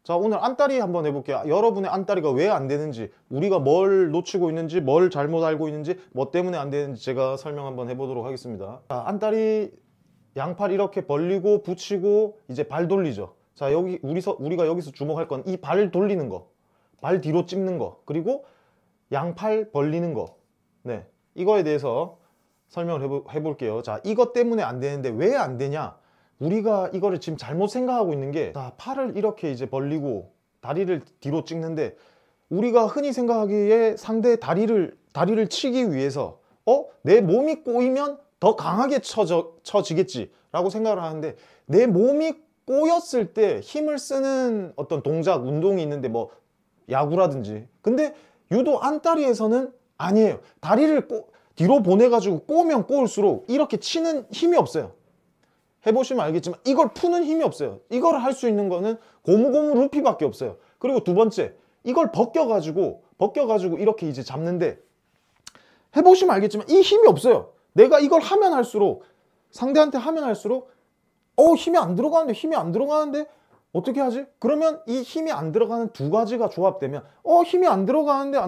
자, 오늘 안다리 한번 해볼게요. 여러분의 안다리가 왜 안 되는지, 우리가 뭘 놓치고 있는지, 뭘 잘못 알고 있는지, 뭐 때문에 안 되는지 제가 설명 한번 해보도록 하겠습니다. 자, 안다리 양팔 이렇게 벌리고 붙이고 이제 발 돌리죠. 자, 여기 우리가 여기서 주목할 건 이 발 돌리는 거, 발 뒤로 찝는 거, 그리고 양팔 벌리는 거. 네, 이거에 대해서 설명을 해볼게요. 자, 이것 때문에 안 되는데 왜 안 되냐? 우리가 이거를 지금 잘못 생각하고 있는 게, 자, 팔을 이렇게 이제 벌리고 다리를 뒤로 찍는데, 우리가 흔히 생각하기에 상대 다리를 치기 위해서 내 몸이 꼬이면 더 강하게 쳐지겠지 라고 생각을 하는데, 내 몸이 꼬였을 때 힘을 쓰는 어떤 동작, 운동이 있는데, 뭐 야구라든지. 근데 유도 안다리에서는 아니에요. 다리를 뒤로 보내가지고 꼬면 꼬을수록 이렇게 치는 힘이 없어요. 해보시면 알겠지만 이걸 푸는 힘이 없어요. 이걸 할 수 있는 거는 고무고무 루피밖에 없어요. 그리고 두 번째, 이걸 벗겨가지고 이렇게 이제 잡는데, 해보시면 알겠지만 이 힘이 없어요. 내가 이걸 하면 할수록, 상대한테 하면 할수록 힘이 안 들어가는데 어떻게 하지? 그러면 이 힘이 안 들어가는 두 가지가 조합되면 힘이 안 들어가는데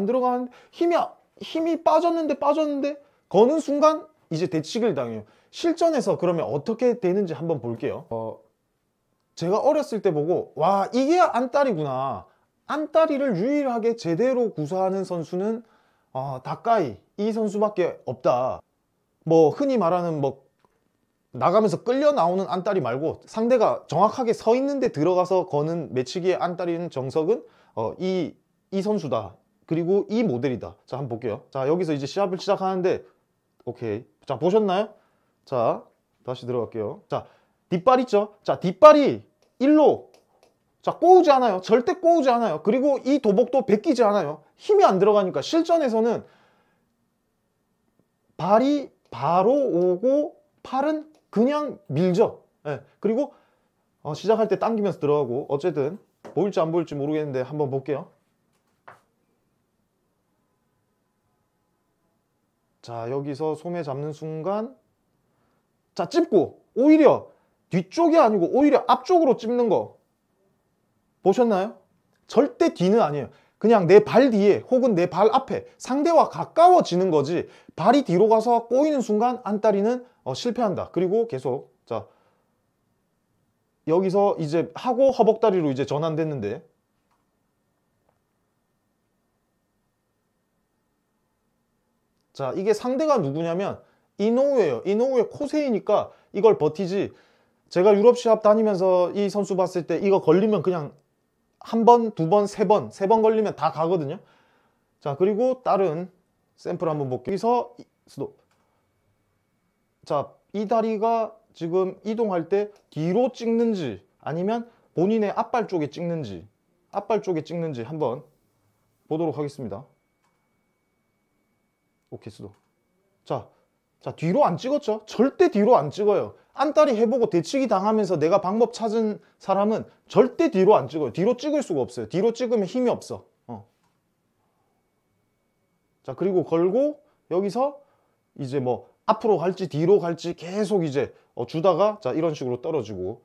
힘이 빠졌는데 거는 순간 이제 대치기를 당해요. 실전에서 그러면 어떻게 되는지 한번 볼게요. 제가 어렸을 때 보고, 와, 이게 안다리구나. 안다리를 유일하게 제대로 구사하는 선수는 다카이 이 선수밖에 없다. 뭐 흔히 말하는 뭐 나가면서 끌려 나오는 안다리 말고, 상대가 정확하게 서 있는데 들어가서 거는 매치기의 안다리는 정석은 이 선수다. 그리고 이 모델이다. 자, 한번 볼게요. 자, 여기서 이제 시합을 시작하는데, 오케이. 자, 보셨나요? 자, 다시 들어갈게요. 자, 뒷발 있죠? 자, 뒷발이 일로, 자, 꼬우지 않아요. 절대 꼬우지 않아요. 그리고 이 도복도 베끼지 않아요. 힘이 안 들어가니까. 실전에서는 발이 바로 오고 팔은 그냥 밀죠. 네. 그리고 시작할 때 당기면서 들어가고. 어쨌든 보일지 안 보일지 모르겠는데 한번 볼게요. 자, 여기서 소매 잡는 순간, 자, 찝고 오히려 뒤쪽이 아니고 오히려 앞쪽으로 찝는 거 보셨나요? 절대 뒤는 아니에요. 그냥 내 발 뒤에 혹은 내 발 앞에 상대와 가까워지는 거지, 발이 뒤로 가서 꼬이는 순간 안다리는 실패한다. 그리고 계속, 자, 여기서 이제 하고 허벅다리로 이제 전환됐는데, 자, 이게 상대가 누구냐면 이노우예요. 이노우의 코세이니까 이걸 버티지. 제가 유럽 시합 다니면서 이 선수 봤을 때 이거 걸리면 그냥 한 번, 두 번, 세 번 걸리면 다 가거든요. 자, 그리고 다른 샘플 한번 볼게요. 여기서 스톱. 자, 이 다리가 지금 이동할 때 뒤로 찍는지 아니면 본인의 앞발 쪽에 찍는지 한번 보도록 하겠습니다. 오케이, 스톱. 자, 뒤로 안 찍었죠? 절대 뒤로 안 찍어요. 안다리 해보고 대치기 당하면서 내가 방법 찾은 사람은 절대 뒤로 안 찍어요. 뒤로 찍을 수가 없어요. 뒤로 찍으면 힘이 없어. 자, 그리고 걸고 여기서 이제 뭐 앞으로 갈지 뒤로 갈지 계속 이제 주다가, 자, 이런 식으로 떨어지고.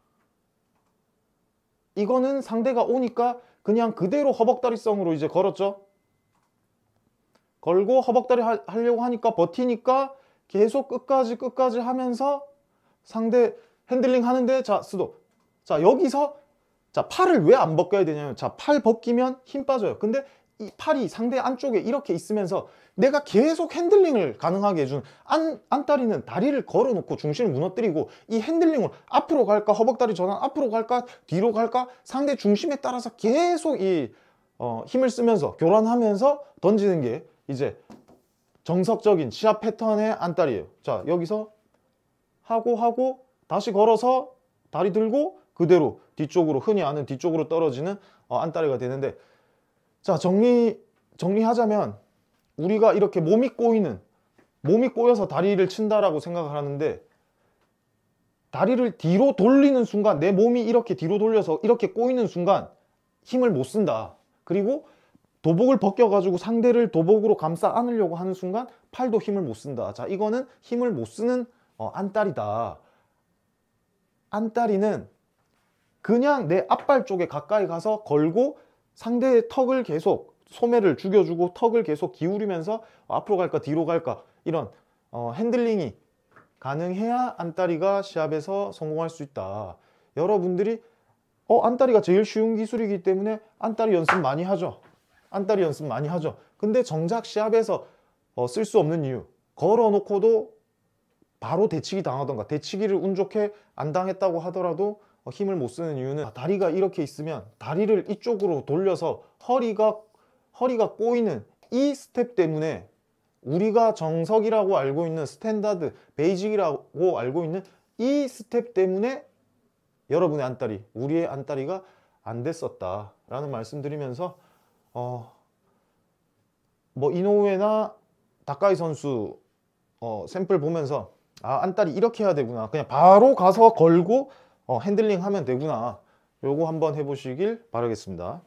이거는 상대가 오니까 그냥 그대로 허벅다리성으로 이제 걸었죠. 걸고 허벅다리 하려고 하니까 버티니까 계속 끝까지 하면서 상대 핸들링 하는데, 자, 스톱. 자, 여기서, 자, 팔을 왜 안 벗겨야 되냐면, 자, 팔 벗기면 힘 빠져요. 근데 이 팔이 상대 안쪽에 이렇게 있으면서 내가 계속 핸들링을 가능하게 해준 안다리는 다리를 걸어놓고 중심을 무너뜨리고 이 핸들링을 앞으로 갈까, 허벅다리 전환 앞으로 갈까, 뒤로 갈까, 상대 중심에 따라서 계속 이 힘을 쓰면서 교란하면서 던지는 게 이제 정석적인 시합 패턴의 안다리예요. 자, 여기서 하고 다시 걸어서 다리 들고 그대로 뒤쪽으로, 흔히 아는 뒤쪽으로 떨어지는 안다리가 되는데, 자, 정리하자면 우리가 이렇게 몸이 꼬여서 다리를 친다라고 생각을 하는데, 다리를 뒤로 돌리는 순간, 내 몸이 이렇게 뒤로 돌려서 이렇게 꼬이는 순간 힘을 못 쓴다. 그리고 도복을 벗겨가지고 상대를 도복으로 감싸 안으려고 하는 순간 팔도 힘을 못 쓴다. 자, 이거는 힘을 못 쓰는 안다리다. 안다리는 그냥 내 앞발 쪽에 가까이 가서 걸고 상대의 턱을 계속 소매를 죽여주고 턱을 계속 기울이면서 앞으로 갈까 뒤로 갈까 이런 핸들링이 가능해야 안다리가 시합에서 성공할 수 있다. 여러분들이 안다리가 제일 쉬운 기술이기 때문에 안다리 연습 많이 하죠. 안다리 연습 많이 하죠. 근데 정작 시합에서 쓸 수 없는 이유, 걸어놓고도 바로 대치기 당하던가 대치기를 운 좋게 안 당했다고 하더라도 힘을 못 쓰는 이유는 다리가 이렇게 있으면 다리를 이쪽으로 돌려서 허리가 꼬이는 이 스텝 때문에 우리가 정석이라고 알고 있는 스탠다드 베이직이라고 알고 있는 이 스텝 때문에 여러분의 안다리, 우리의 안다리가 안 됐었다 라는 말씀드리면서 뭐 이노우에나 다카이 선수 샘플 보면서 안다리 이렇게 해야 되구나, 그냥 바로 가서 걸고 핸들링 하면 되구나, 요거 한번 해보시길 바라겠습니다.